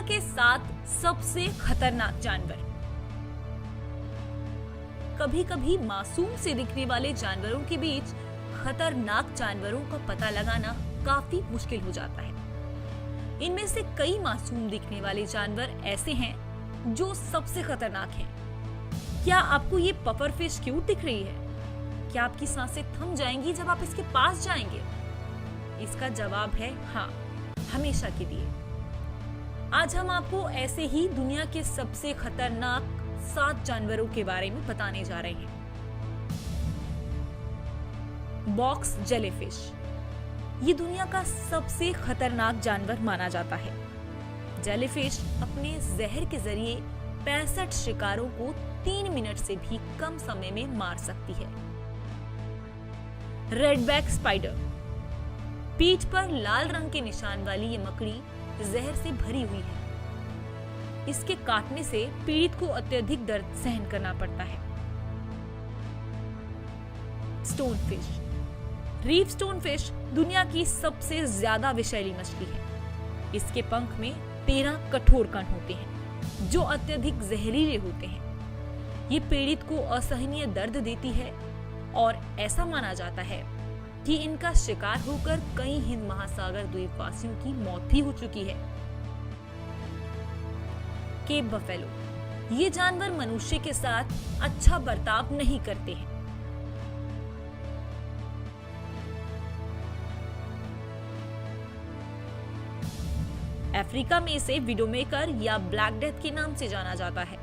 के 7 सबसे खतरनाक जानवर। कभी कभी मासूम से दिखने वाले जानवरों के बीच खतरनाक जानवरों का पता लगाना काफी मुश्किल हो जाता है। इनमें से कई मासूम दिखने वाले जानवर ऐसे हैं जो सबसे खतरनाक हैं। क्या आपको ये पफर फिश क्यूट दिख रही है? क्या आपकी सांसें थम जाएंगी जब आप इसके पास जाएंगे? इसका जवाब है हाँ, हमेशा के लिए। आज हम आपको ऐसे ही दुनिया के सबसे खतरनाक 7 जानवरों के बारे में बताने जा रहे हैं। बॉक्स जेलीफिश ये दुनिया का सबसे खतरनाक जानवर माना जाता है। जेलीफिश अपने जहर के जरिए 65 शिकारों को 3 मिनट से भी कम समय में मार सकती है। रेडबैक स्पाइडर पीठ पर लाल रंग के निशान वाली ये मकड़ी जहर से भरी हुई है। इसके काटने से पीड़ित को अत्यधिक दर्द सहन करना पड़ता है। स्टोनफिश रीफ स्टोनफिश दुनिया की सबसे ज्यादा विषैली मछली है। इसके पंख में 13 कठोर कण होते हैं जो अत्यधिक जहरीले होते हैं। ये पीड़ित को असहनीय दर्द देती है और ऐसा माना जाता है कि इनका शिकार होकर कई हिंद महासागर द्वीपवासियों की मौत भी हो चुकी है। केप बफेलो ये जानवर मनुष्य के साथ अच्छा बर्ताव नहीं करते हैं। अफ्रीका में इसे विडोमेकर या ब्लैक डेथ के नाम से जाना जाता है।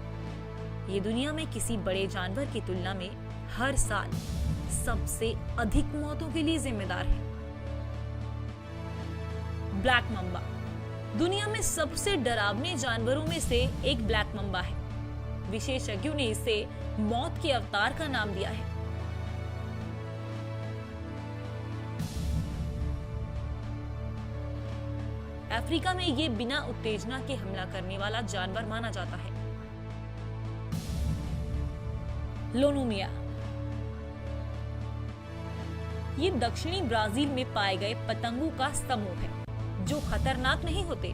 ये दुनिया में किसी बड़े जानवर की तुलना में हर साल सबसे अधिक मौतों के लिए जिम्मेदार है। ब्लैक मम्बा दुनिया में सबसे डरावने जानवरों में से एक ब्लैक मम्बा है। विशेषज्ञों ने इसे मौत के अवतार का नाम दिया है। अफ्रीका में ये बिना उत्तेजना के हमला करने वाला जानवर माना जाता है। लोनोमिया ये दक्षिणी ब्राजील में पाए गए पतंगों का समूह है जो खतरनाक नहीं होते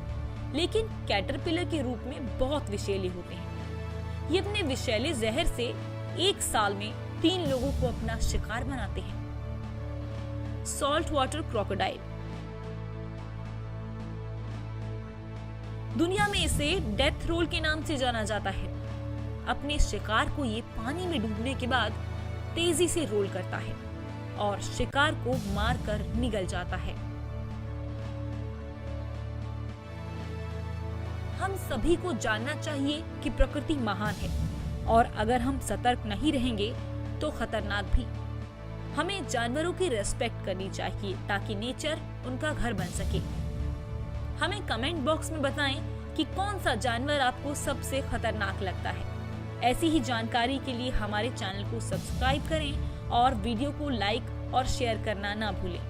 लेकिन कैटरपिलर के रूप में बहुत विषैले होते हैं। ये अपने विषैले जहर से एक साल में 3 लोगों को अपना शिकार बनाते हैं। सॉल्ट वाटर क्रोकोडाइल दुनिया में इसे डेथ रोल के नाम से जाना जाता है। अपने शिकार को ये पानी में डूबने के बाद तेजी से रोल करता है और शिकार को मारकर निगल जाता है। हम सभी को जानना चाहिए कि प्रकृति महान है और अगर हम सतर्क नहीं रहेंगे तो खतरनाक भी। हमें जानवरों की रिस्पेक्ट करनी चाहिए ताकि नेचर उनका घर बन सके। हमें कमेंट बॉक्स में बताएं कि कौन सा जानवर आपको सबसे खतरनाक लगता है। ऐसी ही जानकारी के लिए हमारे चैनल को सब्सक्राइब करें और वीडियो को लाइक और शेयर करना ना भूलें।